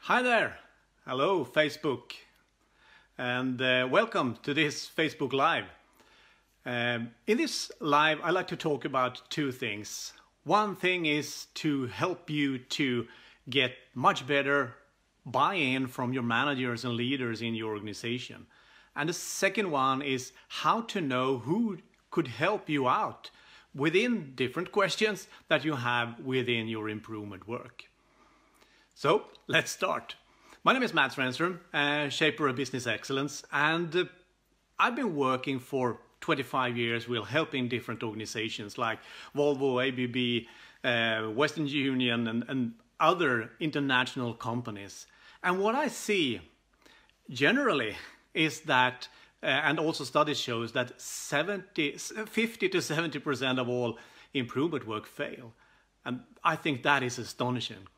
Hi there, hello Facebook, and welcome to this Facebook Live. In this live I like to talk about two things. One thing is to help you to get much better buy-in from your managers and leaders in your organization. And the second one is how to know who could help you out within different questions that you have within your improvement work. So let's start. My name is Mats Renström, Shaper of Business Excellence, and I've been working for 25 years with helping different organizations like Volvo, ABB, Western Union, and other international companies. And what I see generally is that, and also studies shows that 50 to 70% of all improvement work fail. And I think that is astonishing.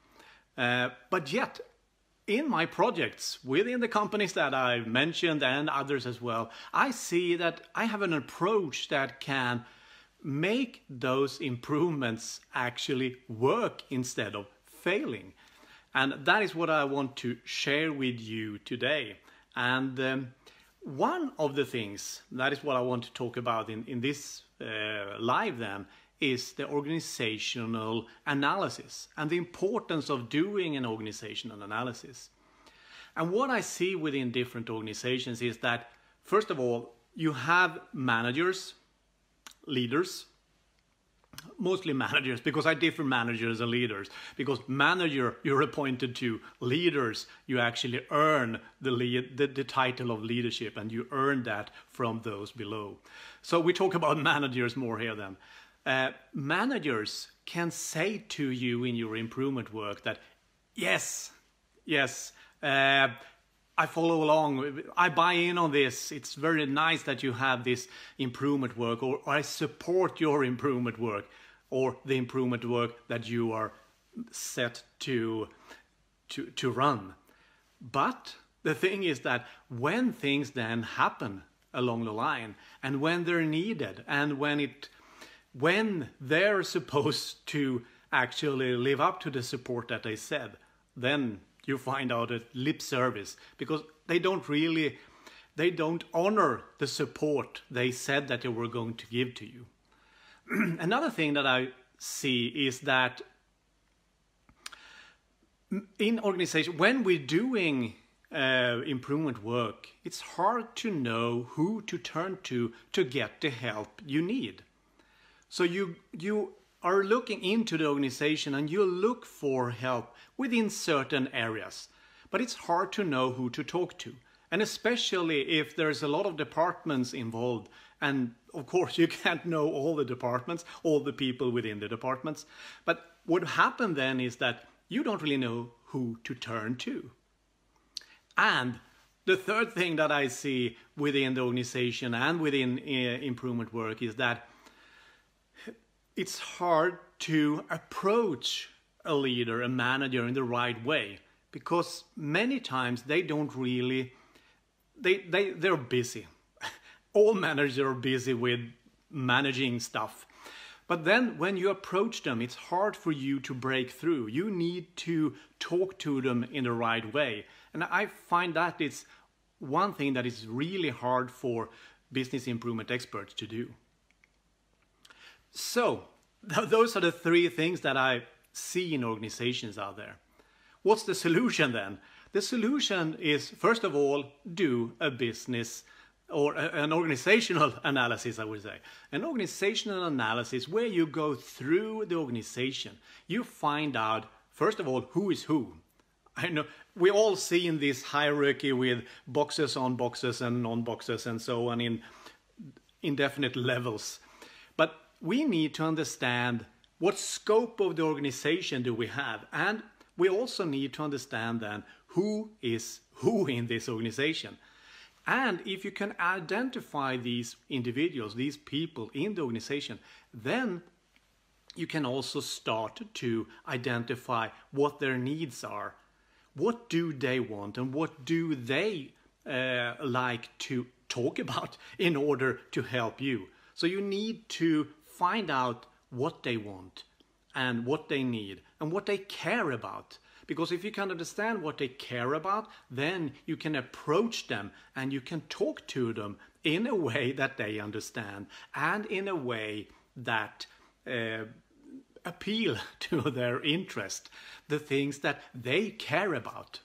But yet, in my projects, within the companies that I've mentioned and others as well, I see that I have an approach that can make those improvements actually work instead of failing. And that is what I want to share with you today. And one of the things, that is what I want to talk about in this live then, is the organizational analysis and the importance of doing an organizational analysis. And what I see within different organizations is that, first of all, you have managers, leaders, mostly managers, because I differ managers and leaders. Because manager, you're appointed to. Leaders, you actually earn the title of leadership, and you earn that from those below. So we talk about managers more here then. Managers can say to you in your improvement work that, yes, I follow along, I buy in on this, it's very nice that you have this improvement work, or I support your improvement work, or the improvement work that you are set to run. But the thing is that when things then happen along the line, and when they're needed, and when they're supposed to actually live up to the support that they said, then you find out a lip service, because they don't honor the support they said that they were going to give to you. Another thing that I see is that in organization, when we're doing improvement work, it's hard to know who to turn to get the help you need. So you are looking into the organization and you look for help within certain areas, but it's hard to know who to talk to. And especially if there's a lot of departments involved, and of course you can't know all the departments, all the people within the departments. But what happened then is that you don't really know who to turn to. And the third thing that I see within the organization and within improvement work is that it's hard to approach a leader, a manager in the right way, because many times they don't really, they're busy. All managers are busy with managing stuff. But then when you approach them, it's hard for you to break through. You need to talk to them in the right way. And I find that it's one thing that is really hard for business improvement experts to do. So, those are the three things that I see in organizations out there. What's the solution then? The solution is, first of all, do a business or an organizational analysis, I would say. An organizational analysis where you go through the organization. You find out, first of all, who is who. I know we all see in this hierarchy with boxes on boxes and non-boxes and so on in indefinite levels. But we need to understand what scope of the organization do we have, and we also need to understand then who is who in this organization. And if you can identify these individuals, these people in the organization, then you can also start to identify what their needs are. What do they want and what do they like to talk about in order to help you? So you need to find out what they want and what they need and what they care about. Because if you can understand what they care about, then you can approach them and you can talk to them in a way that they understand and in a way that appeal to their interest, the things that they care about.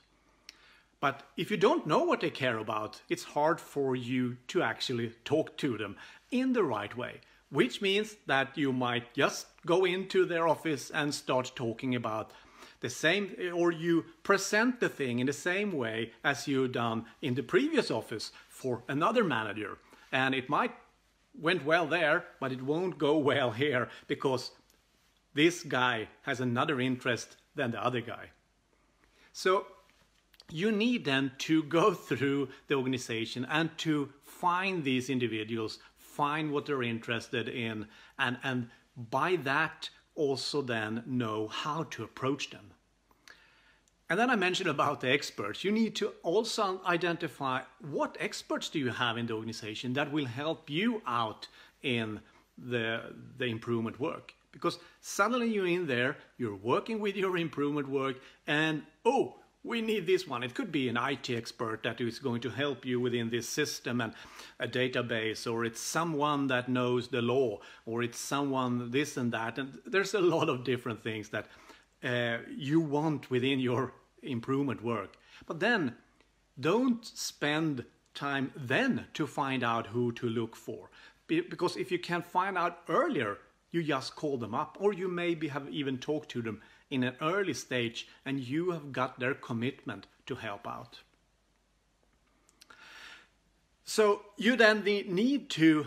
But if you don't know what they care about, it's hard for you to actually talk to them in the right way, which means that you might just go into their office and start talking about the same, or you present the thing in the same way as you've done in the previous office for another manager. And it might went well there, but it won't go well here because this guy has another interest than the other guy. So you need then to go through the organization and to find these individuals, find what they're interested in, and by that also then know how to approach them. And then I mentioned about the experts. You need to also identify what experts do you have in the organization that will help you out in the improvement work. Because suddenly you're in there, you're working with your improvement work, and oh, we need this one. It could be an IT expert that is going to help you within this system and a database, or it's someone that knows the law, or it's someone this and that. And there's a lot of different things that you want within your improvement work. But then don't spend time then to find out who to look for. Because if you can find out earlier, you just call them up, or you maybe have even talked to them in an early stage and you have got their commitment to help out. So you then need to,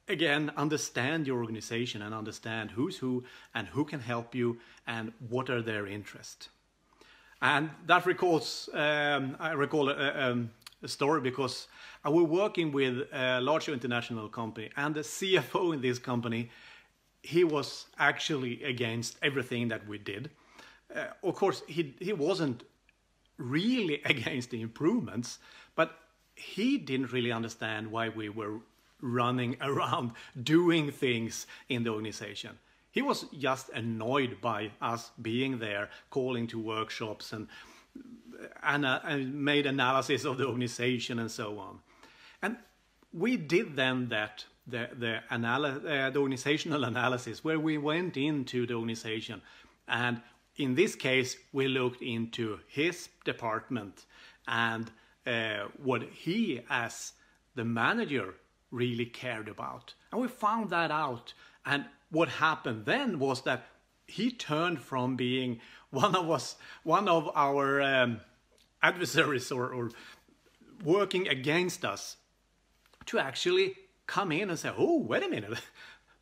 again, understand your organization and understand who's who and who can help you and what are their interests. And that recalls, I recall a story because I was working with a large international company, and the CFO in this company, he was actually against everything that we did. Of course, he wasn't really against the improvements, but he didn't really understand why we were running around doing things in the organization. He was just annoyed by us being there, calling to workshops and made analysis of the organization and so on. And we did then that, the organizational analysis, where we went into the organization, and in this case we looked into his department and what he as the manager really cared about. And we found that out, and what happened then was that he turned from being one of our adversaries or working against us to actually come in and say, oh, wait a minute,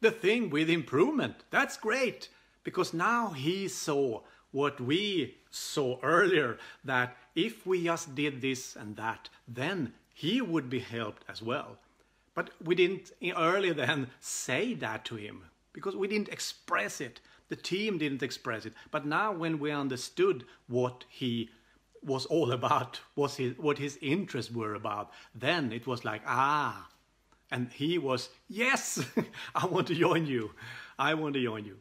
the thing with improvement, that's great. Because now he saw what we saw earlier, that if we just did this and that, then he would be helped as well. But we didn't earlier then say that to him, because we didn't express it. The team didn't express it. But now when we understood what he was all about, what his interests were about, then it was like, ah. And he was, yes, I want to join you. I want to join you.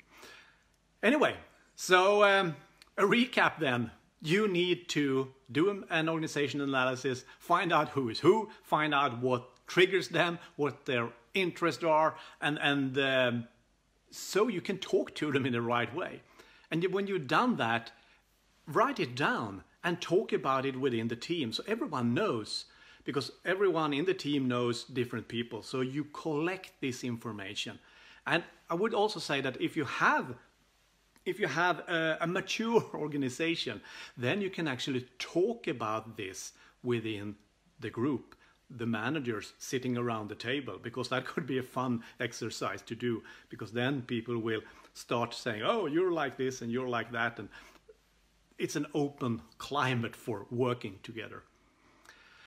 Anyway, so a recap then. You need to do an organization analysis, find out who is who, find out what triggers them, what their interests are, and so you can talk to them in the right way. And when you've done that, write it down and talk about it within the team so everyone knows, because everyone in the team knows different people. So you collect this information. And I would also say that if you have a mature organization, then you can actually talk about this within the group, the managers sitting around the table, because that could be a fun exercise to do, because then people will start saying, oh, you're like this and you're like that, and it's an open climate for working together.